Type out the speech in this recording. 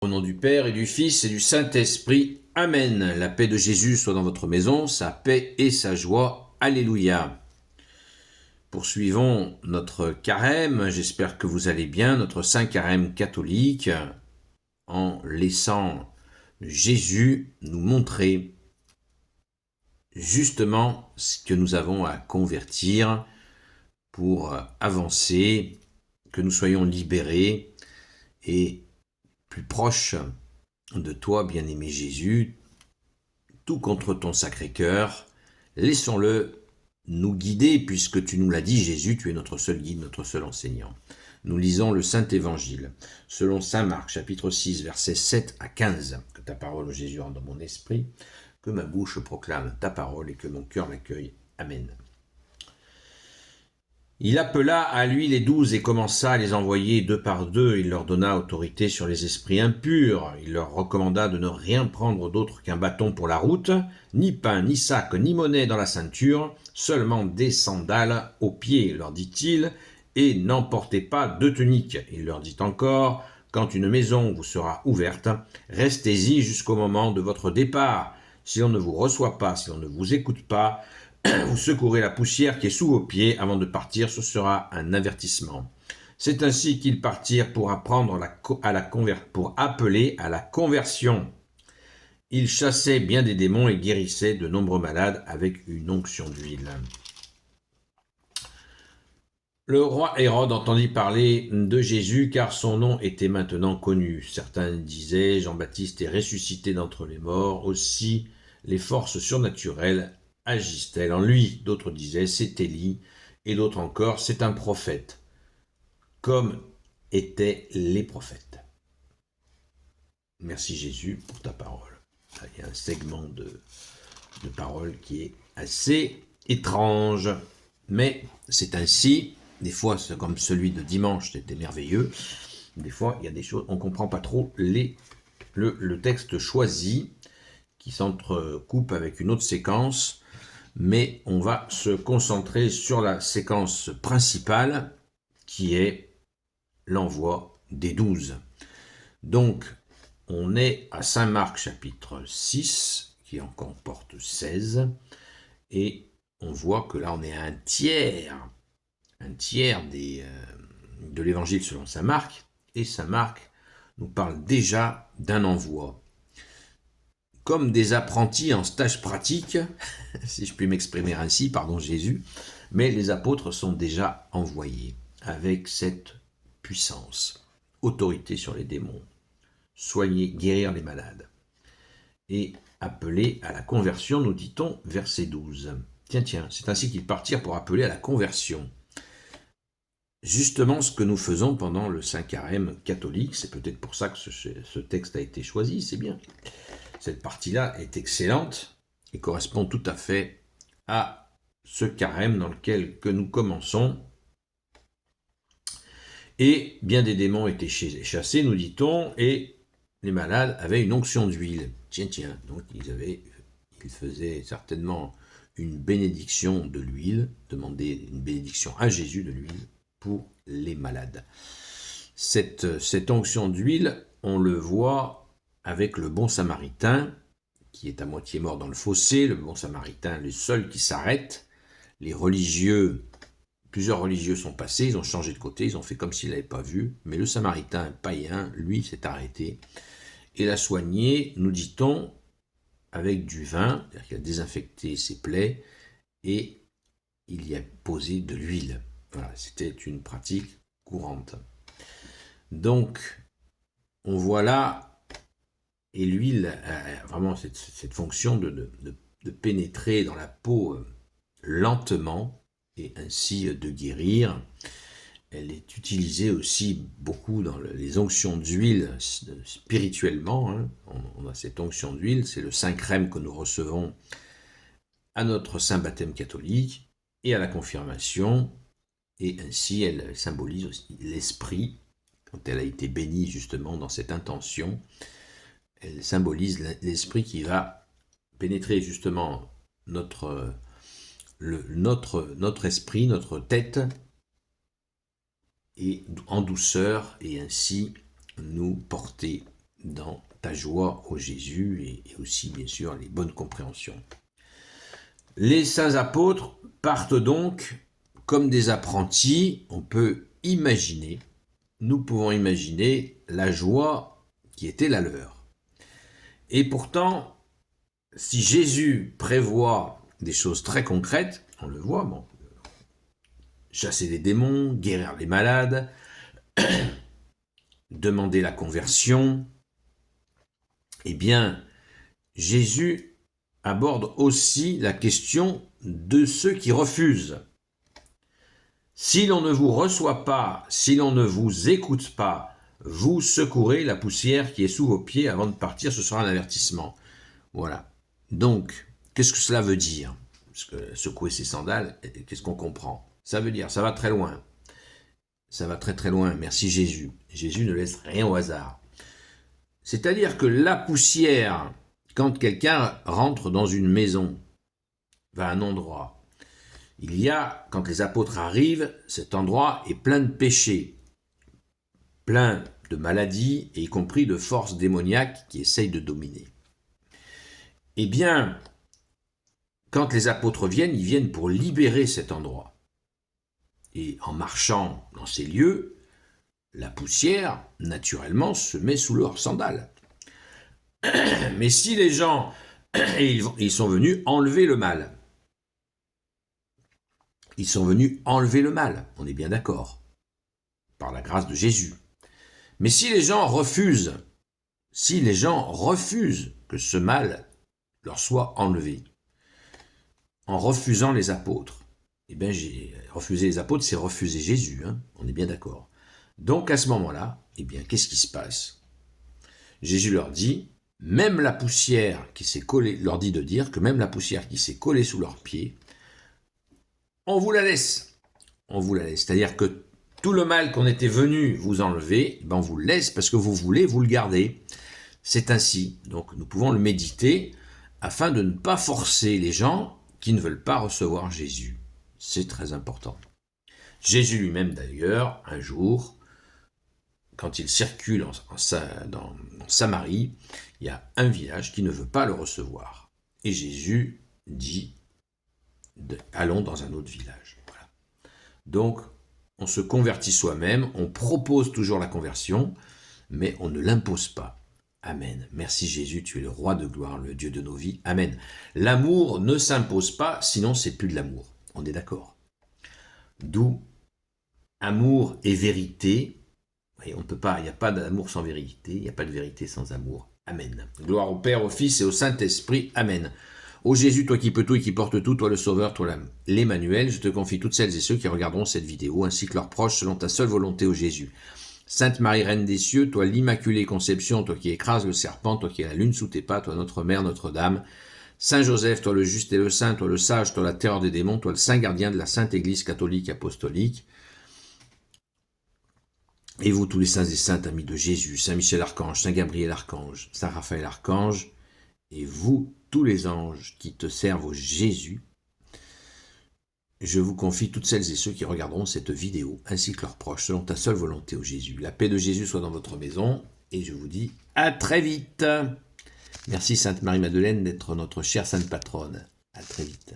Au nom du Père et du Fils et du Saint-Esprit. Amen. La paix de Jésus soit dans votre maison, sa paix et sa joie. Alléluia. Poursuivons notre carême. J'espère que vous allez bien. Notre Saint Carême catholique, en laissant Jésus nous montrer justement ce que nous avons à convertir pour avancer, que nous soyons libérés et plus proches de toi, bien-aimé Jésus, tout contre ton Sacré-Cœur. Laissons-le nous guider, puisque tu nous l'as dit, Jésus, tu es notre seul guide, notre seul enseignant. Nous lisons le Saint-Évangile, selon saint Marc, chapitre 6, versets 7 à 15. Que ta parole, Jésus, entre dans mon esprit, que ma bouche proclame ta parole et que mon cœur l'accueille. Amen. Il appela à lui les 12 et commença à les envoyer 2 par 2. Il leur donna autorité sur les esprits impurs. Il leur recommanda de ne rien prendre d'autre qu'un bâton pour la route, ni pain, ni sac, ni monnaie dans la ceinture, seulement des sandales aux pieds, leur dit-il, et n'emportez pas de tunique. Il leur dit encore, quand une maison vous sera ouverte, restez-y jusqu'au moment de votre départ. Si on ne vous reçoit pas, si on ne vous écoute pas, vous secourez la poussière qui est sous vos pieds avant de partir, ce sera un avertissement. C'est ainsi qu'ils partirent pour appeler à la conversion. Ils chassaient bien des démons et guérissaient de nombreux malades avec une onction d'huile. Le roi Hérode entendit parler de Jésus car son nom était maintenant connu. Certains disaient Jean-Baptiste est ressuscité d'entre les morts, aussi les forces surnaturelles agissent-elles en lui. D'autres disaient c'est Élie, et d'autres encore c'est un prophète, comme étaient les prophètes. Merci Jésus pour ta parole. Il y a un segment de parole qui est assez étrange, mais c'est ainsi. Des fois, c'est comme celui de dimanche, c'était merveilleux. Des fois, il y a des choses, on ne comprend pas trop le texte choisi qui s'entrecoupe avec une autre séquence, mais on va se concentrer sur la séquence principale qui est l'envoi des 12. Donc, on est à Saint Marc chapitre 6, qui en comporte 16, et on voit que là on est à un tiers de l'évangile selon saint Marc, et saint Marc nous parle déjà d'un envoi. Comme des apprentis en stage pratique, si je puis m'exprimer ainsi, pardon Jésus, mais les apôtres sont déjà envoyés avec cette puissance, autorité sur les démons, soigner, guérir les malades, et appeler à la conversion, nous dit-on, verset 12. Tiens, c'est ainsi qu'ils partirent pour appeler à la conversion. Justement ce que nous faisons pendant le Saint Carême catholique, c'est peut-être pour ça que ce texte a été choisi, c'est bien. Cette partie-là est excellente et correspond tout à fait à ce carême dans lequel que nous commençons. Et bien des démons étaient chassés, nous dit-on, et les malades avaient une onction d'huile. Tiens, donc ils faisaient certainement une bénédiction de l'huile, demandaient une bénédiction à Jésus de l'huile pour les malades. Cette onction d'huile, on le voit avec le bon samaritain, qui est à moitié mort dans le fossé, le bon samaritain, le seul qui s'arrête. Les religieux, plusieurs religieux sont passés, ils ont changé de côté, ils ont fait comme s'ils ne l'avaient pas vu, mais le samaritain païen, lui, s'est arrêté et l'a soigné, nous dit-on, avec du vin, c'est-à-dire qu'il a désinfecté ses plaies et il y a posé de l'huile. Voilà, c'était une pratique courante. Donc, on voit là, et l'huile a vraiment cette fonction de pénétrer dans la peau lentement et ainsi de guérir. Elle est utilisée aussi beaucoup dans les onctions d'huile spirituellement. On a cette onction d'huile, c'est le saint crème que nous recevons à notre saint baptême catholique et à la confirmation. Et ainsi, elle symbolise aussi l'esprit, quand elle a été bénie justement dans cette intention. Elle symbolise l'esprit qui va pénétrer justement notre esprit, notre tête, et en douceur, et ainsi nous porter dans ta joie au Jésus et aussi, bien sûr, les bonnes compréhensions. Les saints apôtres partent donc comme des apprentis. On peut imaginer, nous pouvons imaginer la joie qui était la leur. Et pourtant, si Jésus prévoit des choses très concrètes, on le voit, bon, chasser les démons, guérir les malades, demander la conversion, eh bien, Jésus aborde aussi la question de ceux qui refusent. Si l'on ne vous reçoit pas, si l'on ne vous écoute pas, vous secourez la poussière qui est sous vos pieds avant de partir, ce sera un avertissement. Voilà. Donc, qu'est-ce que cela veut dire? Parce que secouer ses sandales, qu'est-ce qu'on comprend? Ça veut dire, ça va très loin. Ça va très très loin, merci Jésus. Jésus ne laisse rien au hasard. C'est-à-dire que la poussière, quand quelqu'un rentre dans une maison, va à un endroit, il y a, quand les apôtres arrivent, cet endroit est plein de péchés, plein de maladies, et y compris de forces démoniaques qui essayent de dominer. Eh bien, quand les apôtres viennent, ils viennent pour libérer cet endroit. Et en marchant dans ces lieux, la poussière, naturellement, se met sous leurs sandales. Mais si les gens, ils sont venus enlever le mal. Ils sont venus enlever le mal, on est bien d'accord, par la grâce de Jésus. Mais si les gens refusent que ce mal leur soit enlevé, en refusant les apôtres, eh bien, refuser les apôtres, c'est refuser Jésus, hein, on est bien d'accord. Donc à ce moment-là, eh bien, qu'est-ce qui se passe? Jésus leur dit, même la poussière qui s'est collée, leur dit de dire que même la poussière qui s'est collée sous leurs pieds, on vous la laisse. On vous la laisse. C'est-à-dire que tout le mal qu'on était venu vous enlever, ben on vous le laisse parce que vous voulez vous le garder. C'est ainsi. Donc nous pouvons le méditer afin de ne pas forcer les gens qui ne veulent pas recevoir Jésus. C'est très important. Jésus lui-même d'ailleurs, un jour, quand il circule dans Samarie, il y a un village qui ne veut pas le recevoir. Et Jésus dit, allons dans un autre village. Voilà. Donc, on se convertit soi-même, on propose toujours la conversion, mais on ne l'impose pas. Amen. Merci Jésus, tu es le roi de gloire, le Dieu de nos vies. Amen. L'amour ne s'impose pas, sinon c'est plus de l'amour. On est d'accord. D'où amour et vérité. Et on peut pas, il n'y a pas d'amour sans vérité, il n'y a pas de vérité sans amour. Amen. Gloire au Père, au Fils et au Saint-Esprit. Amen. Ô Jésus, toi qui peux tout et qui portes tout, toi le Sauveur, toi l'Emmanuel, je te confie toutes celles et ceux qui regarderont cette vidéo, ainsi que leurs proches, selon ta seule volonté, ô Jésus. Sainte Marie, Reine des cieux, toi l'Immaculée Conception, toi qui écrases le serpent, toi qui as la lune sous tes pas, toi notre Mère, Notre-Dame. Saint Joseph, toi le juste et le saint, toi le sage, toi la terreur des démons, toi le saint gardien de la Sainte Église catholique apostolique. Et vous tous les saints et saintes amis de Jésus, Saint Michel Archange, Saint Gabriel Archange, Saint Raphaël Archange, et vous tous les anges qui te servent au Jésus, je vous confie toutes celles et ceux qui regarderont cette vidéo, ainsi que leurs proches, selon ta seule volonté, ô Jésus. La paix de Jésus soit dans votre maison, et je vous dis à très vite. Merci Sainte Marie-Madeleine d'être notre chère Sainte Patronne. À très vite.